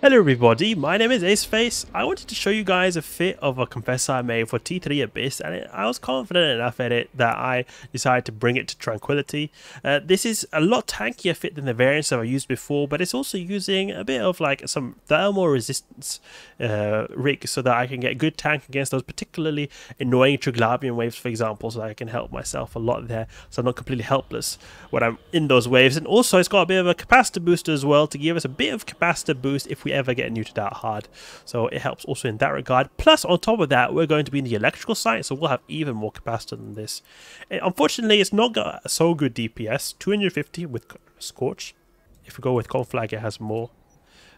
Hello everybody, my name is Aceface. I wanted to show you guys a fit of a Confessor I made for T3 Abyss, and I was confident enough at it that I decided to bring it to Tranquility. This is a lot tankier fit than the variants that I used before, but it's also using a bit of like some thermal resistance rig so that I can get good tank against those particularly annoying Triglavian waves, for example, so that I can help myself a lot there, so I'm not completely helpless when I'm in those waves. And also it's got a bit of a capacitor booster as well to give us a bit of capacitor boost if we ever get neutered out hard, so it helps also in that regard. Plus on top of that, we're going to be in the electrical side, so we'll have even more capacitor than this. Unfortunately, it's not got so good DPS, 250 with Scorch. If we go with Conflag, it has more.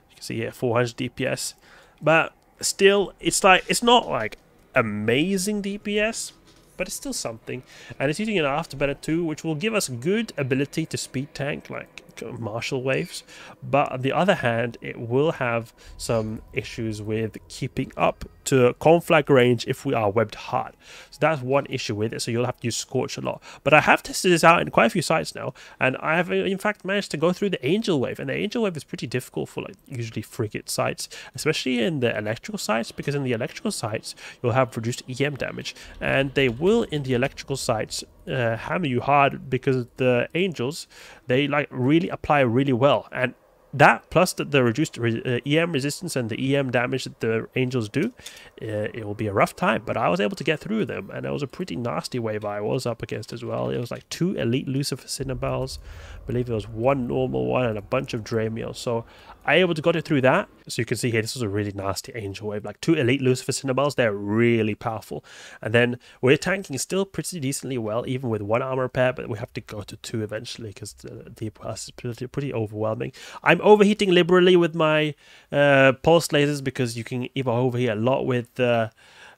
You can see here 400 DPS, but still it's not like amazing DPS, but it's still something. And it's using an Afterburner too, which will give us good ability to speed tank like martial waves, but on the other hand it will have some issues with keeping up to conflag range if we are webbed hard. So that's one issue with it, so you'll have to use Scorch a lot. But I have tested this out in quite a few sites now, and I have in fact managed to go through the Angel Wave, and the Angel Wave is pretty difficult for like usually frigate sites, especially in the electrical sites, because in the electrical sites you'll have reduced EM damage, and they will in the electrical sites hammer you hard because the angels, they like really apply really well, and that plus the reduced EM resistance and the EM damage that the angels do, it will be a rough time. But I was able to get through them, and it was a pretty nasty wave I was up against as well. It was like 2 elite Lucifer Cinnabels, I believe there was 1 normal one and a bunch of Dramiels, so I able to got it through that. So you can see here, this was a really nasty angel wave, like 2 elite Lucifer Cinnabels. They're really powerful, and then we're tanking still pretty decently well, even with 1 armor repair, but we have to go to 2 eventually because the DPS is pretty overwhelming. I'm overheating liberally with my pulse lasers because you can even overheat a lot with the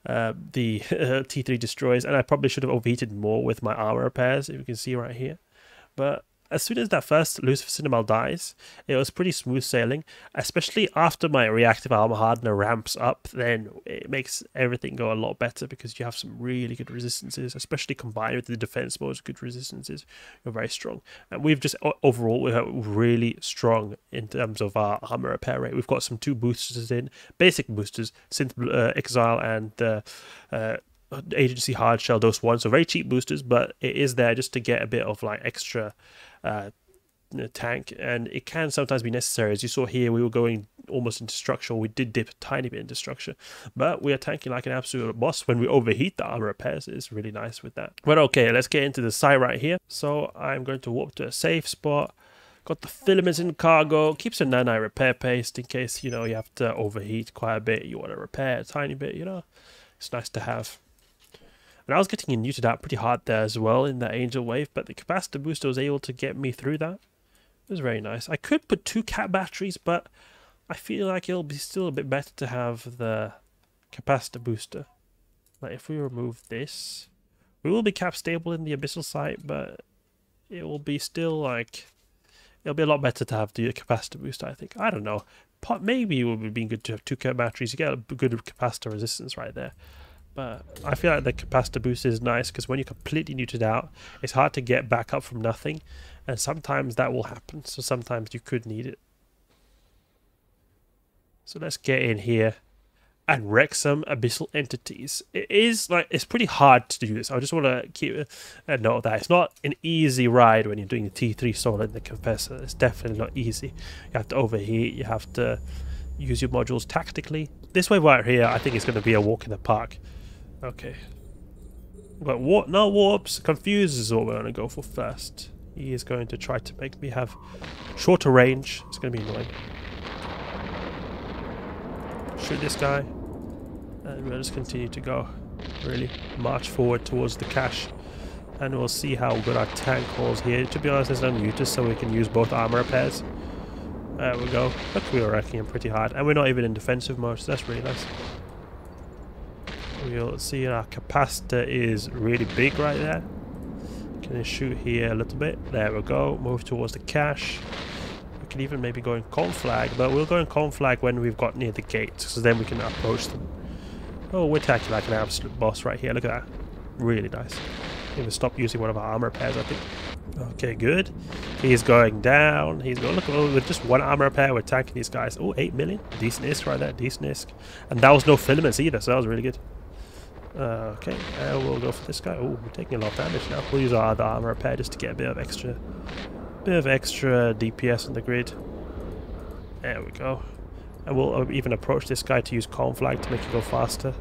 T3 destroyers, and I probably should have overheated more with my armor repairs, if you can see right here. But as soon as that first Lucifer Cinnabel dies, it was pretty smooth sailing, especially after my reactive armor hardener ramps up. Then it makes everything go a lot better because you have some really good resistances, especially combined with the defense mode's good resistances. You're very strong, and we've just overall we're really strong in terms of our armor repair rate. We've got some 2 boosters in, basic boosters, Synth, Exile, and Agency Hardshell, those ones, so very cheap boosters, but it is there just to get a bit of like extra tank, and it can sometimes be necessary. As you saw here, we were going almost into structure, we did dip a tiny bit into structure, but we are tanking like an absolute boss. When we overheat the armor repairs, it's really nice with that. But okay, let's get into the site right here. So I'm going to warp to a safe spot. Got the filaments in cargo, keeps a Nanite repair paste in case, you know, you have to overheat quite a bit, you want to repair a tiny bit, you know, it's nice to have. And I was getting neutered out pretty hard there as well in that angel wave, but the capacitor booster was able to get me through that. It was very nice. I could put 2 cat batteries, but I feel like it'll be still a bit better to have the capacitor booster. Like if we remove this, we will be cap stable in the abyssal site, but it will be still like, it'll be a lot better to have the capacitor booster, I think. I don't know. Maybe it would be good to have 2 cat batteries. You get a good capacitor resistance right there. But I feel like the capacitor boost is nice because when you're completely neutered out, it's hard to get back up from nothing, and sometimes that will happen, so sometimes you could need it. So let's get in here and wreck some abyssal entities. It is like, it's pretty hard to do this. I just want to keep a note of that. It's not an easy ride when you're doing the T3 solo in the Confessor. It's definitely not easy. You have to overheat, you have to use your modules tactically. This wave right here, I think it's going to be a walk in the park. Okay, but what? No warps. Confuse is what we're going to go for first. He is going to try to make me have shorter range. It's going to be annoying. Shoot this guy, and we'll just continue to go. Really march forward towards the cache, and we'll see how good our tank holds here. To be honest, there's no mutas, so we can use both armor repairs. There we go. Look, we were wrecking him pretty hard, and we're not even in defensive mode, so that's really nice. We'll see our capacitor is really big right there. Can shoot here a little bit. There we go. Move towards the cache. We can even maybe go in conflag, but we'll go in conflag when we've got near the gate, so then we can approach them. Oh, we're attacking like an absolute boss right here. Look at that. Really nice. Even stop using one of our armor repairs, I think. Okay, good. He's going down. He's going, look, with just one armor repair, we're tanking these guys. Oh, 8 million. Decent ISK right there. Decent ISK. And that was no filaments either, so that was really good. Okay, we'll go for this guy. Oh, we're taking a lot of damage now. We'll use our other armor repair just to get a bit of extra DPS on the grid. There we go. And we'll even approach this guy to use Conflag to make it go faster.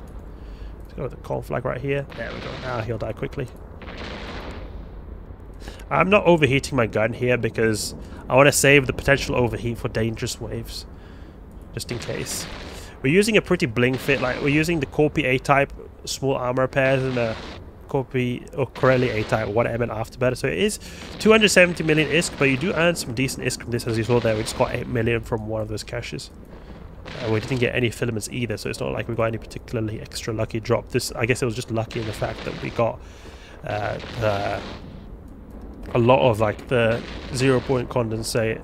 Let's go with the Conflag right here. There we go. Now he'll die quickly. I'm not overheating my gun here because I want to save the potential overheat for dangerous waves, just in case. We're using a pretty bling fit, like we're using the Corpii A-type small armor repairs and a Corpii or Coreli A-type 1M and Afterburner. So it is 270 million ISK, but you do earn some decent ISK from this, as you saw there. We just got 8 million from one of those caches. We didn't get any filaments either, so it's not like we got any particularly extra lucky drop. This, I guess it was just lucky in the fact that we got a lot of like the 0-point condensate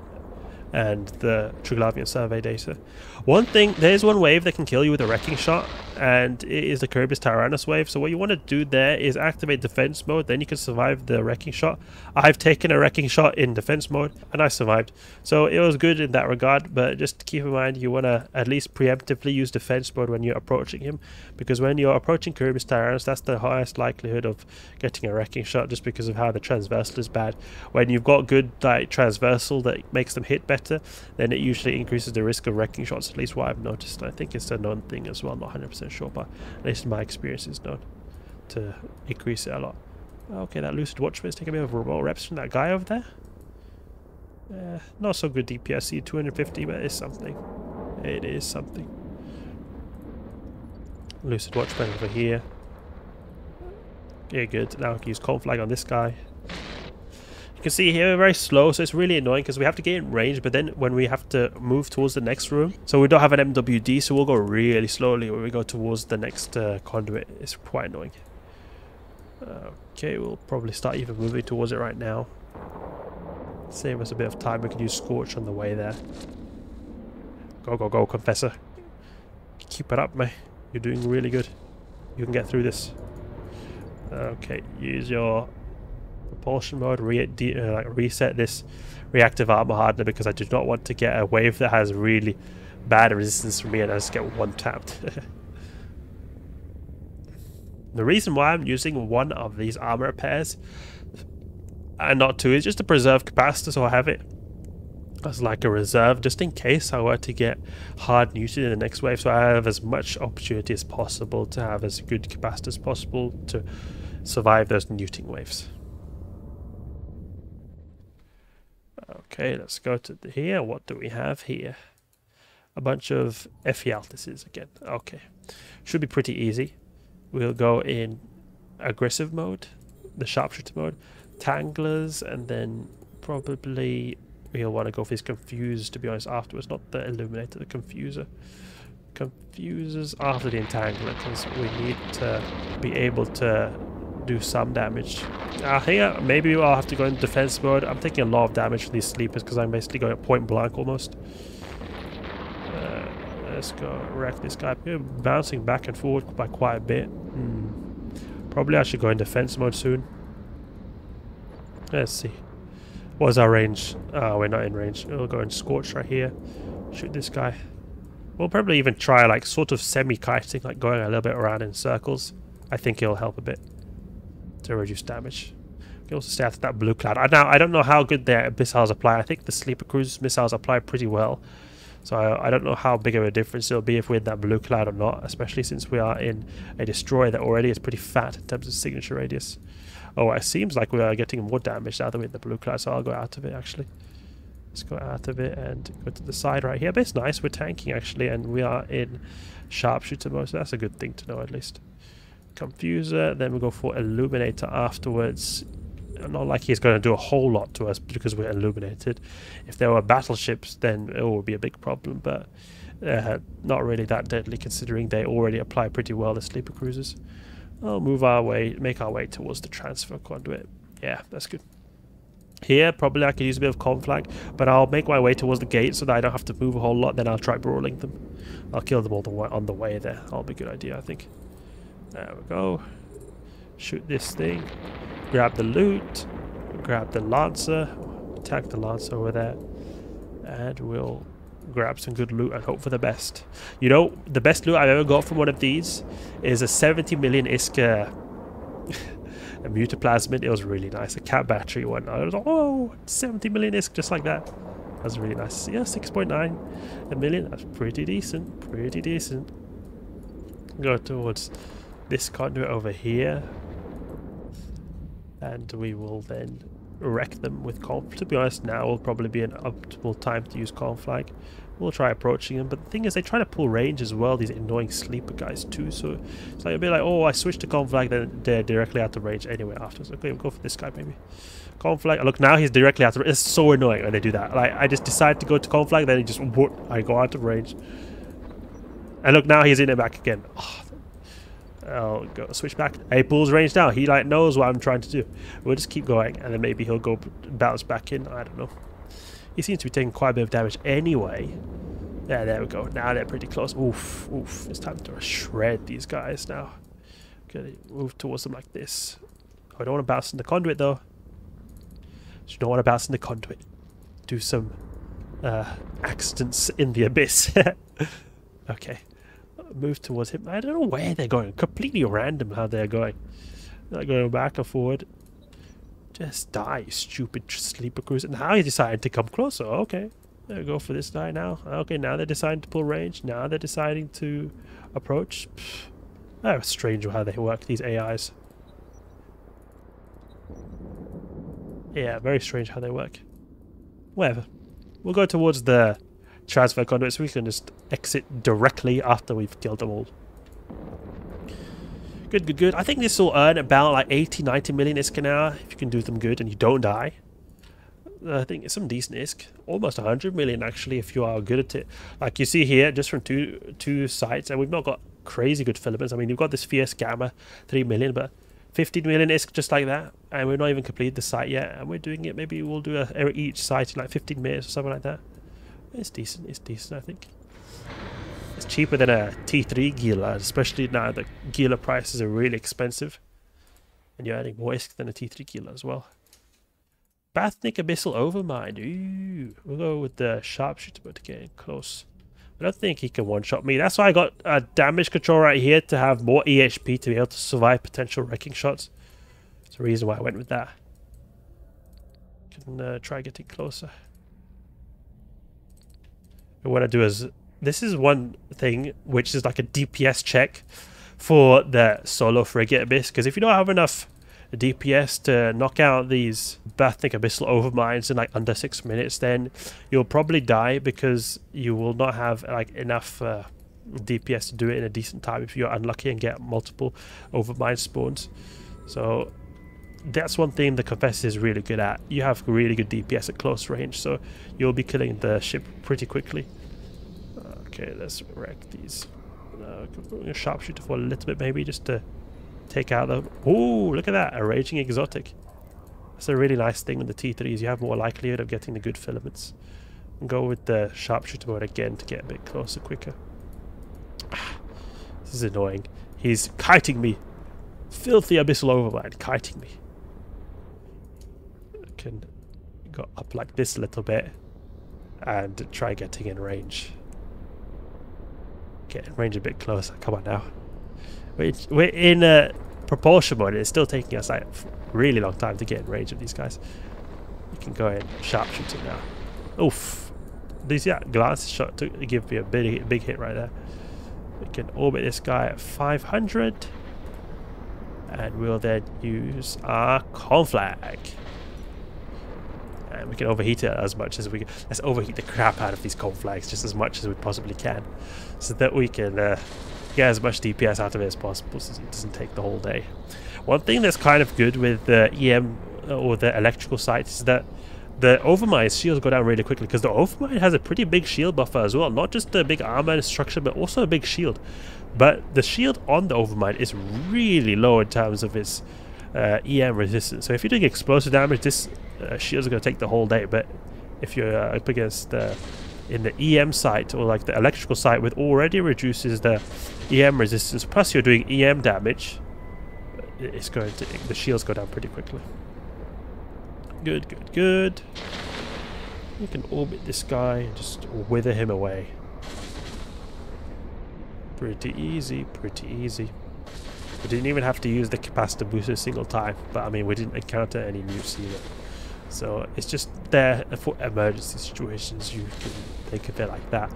and the Triglavian survey data. One thing, there's one wave that can kill you with a wrecking shot, and it is the Kerberos Tyrannus wave. So what you want to do there is activate defense mode, then you can survive the wrecking shot. I've taken a wrecking shot in defense mode and I survived, so it was good in that regard. But just keep in mind, you want to at least preemptively use defense mode when you're approaching him, because when you're approaching Kerberos Tyrannus, that's the highest likelihood of getting a wrecking shot, just because of how the transversal is bad. When you've got good like transversal that makes them hit better, then it usually increases the risk of wrecking shots, at least what I've noticed. I think it's a known thing as well, not 100% sure, but at least in my experience it's known to increase it a lot. Okay, that Lucid Watchman is taking a bit of remote reps from that guy over there. Not so good DPS, 250, but it's something. It is something. Lucid Watchman over here. Yeah, good. Now I can use Conflag on this guy. You can see here we're very slow, so it's really annoying because we have to get in range, but then when we have to move towards the next room, so we don't have an MWD, so we'll go really slowly when we go towards the next conduit. It's quite annoying. Okay, we'll probably start even moving towards it right now. Save us a bit of time. We can use Scorch on the way there. Go, go, go, Confessor. Keep it up, mate. You're doing really good. You can get through this. Okay, use your propulsion mode, reset this reactive armor hardener, because I do not want to get a wave that has really bad resistance from me and I just get one tapped. The reason why I'm using one of these armor repairs and not two is just to preserve capacitor, so I have it as like a reserve just in case I were to get hard neutered in the next wave, so I have as much opportunity as possible to have as good capacitors as possible to survive those neuting waves. Okay, let's go to here. What do we have here? A bunch of Ephialtises again. Okay, should be pretty easy. We'll go in aggressive mode, the sharpshooter mode, tanglers, and then probably we'll want to go for his confusers, to be honest, afterwards, not the illuminator, the confuser. Confusers after the entangler, because we need to be able to do some damage. Here, maybe I'll have to go in defense mode. I'm taking a lot of damage from these sleepers because I'm basically going at point blank almost. Let's go wreck this guy. We're bouncing back and forward by quite a bit. Probably I should go in defense mode soon. Let's see. What's our range? We're not in range. We'll go in Scorch right here. Shoot this guy. We'll probably even try like sort of semi-kiting, like going a little bit around in circles. I think it'll help a bit to reduce damage. You can also stay after that blue cloud. Now, I don't know how good their missiles apply. I think the Sleeper Cruise missiles apply pretty well. So I don't know how big of a difference it'll be if we're in that blue cloud or not, especially since we are in a destroyer that already is pretty fat in terms of signature radius. Oh, it seems like we are getting more damage now that we're in the blue cloud, so I'll go out of it actually. Let's go out of it and go to the side right here. But it's nice, we're tanking actually, and we are in sharpshooter mode, so that's a good thing to know at least. Confuser, then we'll go for Illuminator afterwards. Not like he's going to do a whole lot to us because we're illuminated. If there were battleships, then it would be a big problem, but not really that deadly considering they already apply pretty well to sleeper cruisers. I'll move our way, make our way towards the transfer conduit. Yeah, that's good. Here, probably I could use a bit of conflag, but I'll make my way towards the gate so that I don't have to move a whole lot, then I'll try brawling them. I'll kill them all on the way there. That'll be a good idea, I think. There we go. Shoot this thing. Grab the loot. Grab the lancer. attack the Lance over there. And we'll grab some good loot and hope for the best. You know, the best loot I've ever got from one of these is a 70 million ISK a mutaplasmid. It was really nice. A cat battery one. I was like, oh, 70 million ISK just like that. That was really nice. Yeah, 6.9 million. That's pretty decent. Pretty decent. Go towards this conduit over here. And we will then wreck them with Conf. To be honest, now will probably be an optimal time to use Conflag. We'll try approaching them, but the thing is they try to pull range as well, these annoying sleeper guys too, so it's like a bit like, oh, I switched to Conflag, then they're directly out of range anyway afterwards. Okay, we'll go for this guy maybe. Conflag, look, now he's directly out of range. It's so annoying when they do that. Like, I just decide to go to Conflag, then he just, I go out of range. And look, now he's in it back again. Oh, I'll go switch back. He pulls range now. He like knows what I'm trying to do. We'll just keep going, and then maybe he'll go bounce back in. I don't know. He seems to be taking quite a bit of damage anyway. Yeah, there we go. Now they're pretty close. Oof, oof. It's time to shred these guys now. Okay, move towards them like this. Oh, I don't want to bounce in the conduit though. You don't want to bounce in the conduit. Do some accidents in the abyss. Okay. Move towards him. I don't know where they're going. Completely random how they're going. They're going back or forward. Just die, you stupid sleeper cruiser. And how he decided to come closer. Okay. They'll go for this guy now. Okay, now they're deciding to pull range. Now they're deciding to approach. That's strange how they work, these AIs. Yeah, very strange how they work. Whatever. We'll go towards the transfer conduit so we can just exit directly after we've killed them all. Good, good, good. I think this will earn about like 80-90 million ISK an hour if you can do them good and you don't die. I think it's some decent ISK. Almost 100 million actually if you are good at it. Like you see here, just from two sites, and we've not got crazy good filaments. I mean, you've got this Fierce Gamma, 3 million, but 15 million ISK just like that. And we're not even completed the site yet. And we're doing it, maybe we'll do each site in like 15 minutes or something like that. It's decent, I think. It's cheaper than a T3 Gila, especially now the Gila prices are really expensive. And you're adding more ISK than a T3 Gila as well. Bathnik Abyssal Overmind. Ooh, we'll go with the sharpshooter, but getting close. I don't think he can one-shot me. That's why I got a damage control right here to have more EHP to be able to survive potential wrecking shots. That's the reason why I went with that. Can try getting closer. And what I do is, this is one thing which is like a DPS check for the solo frigate abyss, because if you don't have enough DPS to knock out these Bathnik Abyssal Overminds in like under 6 minutes, then you'll probably die because you will not have like enough DPS to do it in a decent time if you're unlucky and get multiple Overmind spawns. So that's one thing the Confessor is really good at. You have really good DPS at close range, so you'll be killing the ship pretty quickly. Okay, let's wreck these. Sharpshooter for a little bit maybe, just to take out the... Ooh, look at that! A Raging Exotic. That's a really nice thing with the T3s. You have more likelihood of getting the good filaments. And go with the Sharpshooter mode again to get a bit closer quicker. This is annoying. He's kiting me. Filthy Abyssal Overmind kiting me. I can go up like this a little bit and try getting in range. Get in range a bit closer. Come on now. We're in propulsion mode. It's still taking us like a really long time to get in range of these guys. We can go ahead and sharpshoot it now. Oof. These glance shot to give me a big hit right there. We can orbit this guy at 500. And we'll then use our Conflag. And we can overheat it as much as we can. Let's overheat the crap out of these Conflags just as much as we possibly can, so that we can get as much DPS out of it as possible, so it doesn't take the whole day. One thing that's kind of good with the EM or the electrical sight is that the Overmind shields go down really quickly, because the Overmind has a pretty big shield buffer as well. Not just a big armor and structure, but also a big shield. But the shield on the Overmind is really low in terms of its EM resistance. So if you're doing explosive damage, this shield is going to take the whole day. But if you're up against in the EM site, or like the electrical site, with already reduces the EM resistance, plus you're doing EM damage, it's going to, the shields go down pretty quickly. Good, good, good. You can orbit this guy and just wither him away. Pretty easy, pretty easy. We didn't even have to use the capacitor booster a single time, but I mean, we didn't encounter any nukes either. So it's just there for emergency situations, you can think of it like that.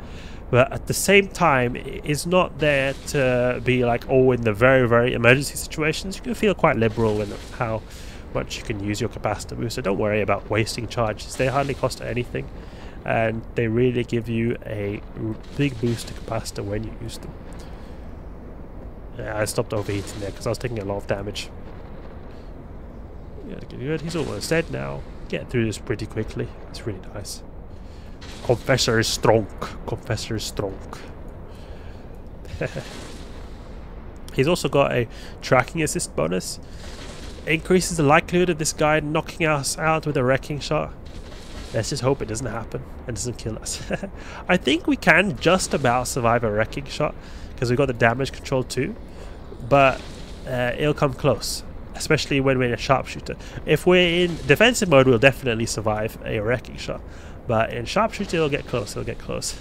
But at the same time, it's not there to be like, oh, in the very, very emergency situations. You can feel quite liberal in how much you can use your capacitor booster. Don't worry about wasting charges. They hardly cost anything, and they really give you a big boost to capacitor when you use them. Yeah, I stopped overheating there because I was taking a lot of damage. Yeah, good. He's almost dead now. Getting through this pretty quickly. It's really nice. Confessor is strong. Confessor is strong. He's also got a tracking assist bonus. Increases the likelihood of this guy knocking us out with a wrecking shot. Let's just hope it doesn't happen and doesn't kill us. I think we can just about survive a wrecking shot because we've got the damage control too, but it'll come close, especially when we're in a sharpshooter. If we're in defensive mode, we'll definitely survive a wrecking shot, but in sharpshooter it'll get close. It'll get close.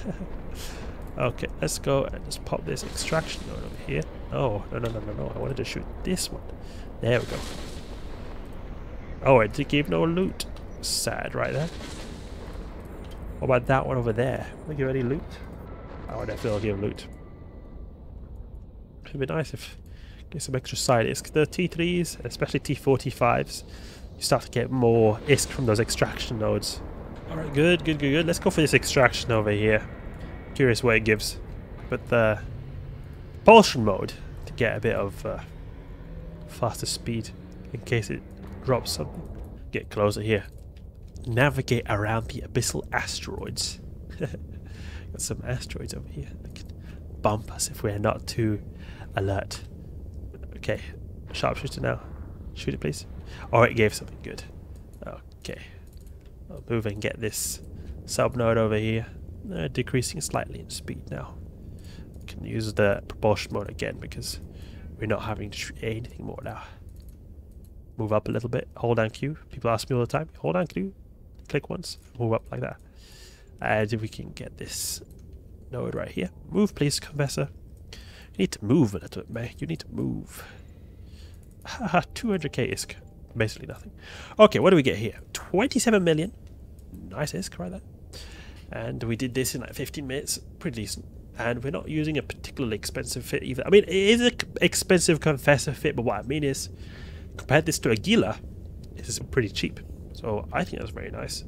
Okay, let's go and just pop this extraction node over here. Oh, no, I wanted to shoot this one. There we go. Oh, it did give no loot. Sad right there. What about that one over there? Will they give any loot? Oh, definitely will give loot. It'd be nice if get some extra side ISK. The T3s, especially T4, T5s, you start to get more ISK from those extraction nodes. Alright, good. Let's go for this extraction over here. Curious what it gives. But the propulsion mode to get a bit of faster speed in case it drops something. Get closer here. Navigate around the abyssal asteroids. Got some asteroids over here that can bump us if we're not too alert. Okay, sharpshooter now. Shoot it, please. Oh, it gave something good. Okay, I'll move and get this sub node over here. Decreasing slightly in speed now. Can use the propulsion mode again because we're not having to shoot anything more now. Move up a little bit. Hold down Q. People ask me all the time. Hold down Q. Click once. Move up like that. And if we can get this node right here. Move, please, Confessor. You need to move a little bit, man. You need to move. 200k ISK. Basically nothing. Okay, what do we get here? 27 million. Nice ISK right there. And we did this in like 15 minutes. Pretty decent. And we're not using a particularly expensive fit either. I mean, it is an expensive Confessor fit, but what I mean is, compared this to a Gila, this is pretty cheap. So I think that's very nice.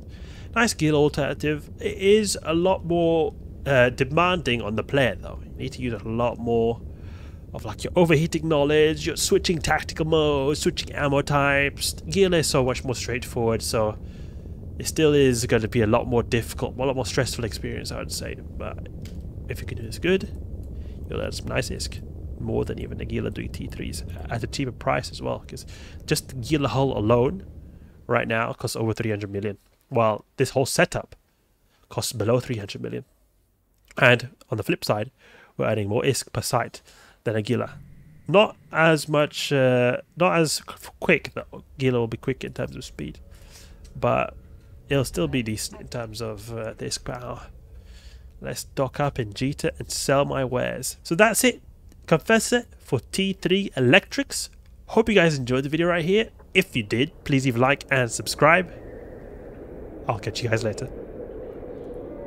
Nice Gila alternative. It is a lot more demanding on the player though. You need to use a lot more of like your overheating knowledge, your switching tactical modes, switching ammo types. Gila is so much more straightforward, so it still is going to be a lot more difficult, a lot more stressful experience, I would say. But if you can do this good, you'll have some nice ISK. More than even the Gila doing T3s at a cheaper price as well, because just the Gila hull alone right now costs over 300 million, while this whole setup costs below 300 million. And on the flip side, we're adding more ISK per site than a Gila. Not as much, not as quick. The Gila will be quick in terms of speed, but it'll still be decent in terms of the ISK per hour. Let's dock up in Jita and sell my wares. So that's it. Confessor for T3 Electrics. Hope you guys enjoyed the video right here. If you did, please leave a like and subscribe. I'll catch you guys later.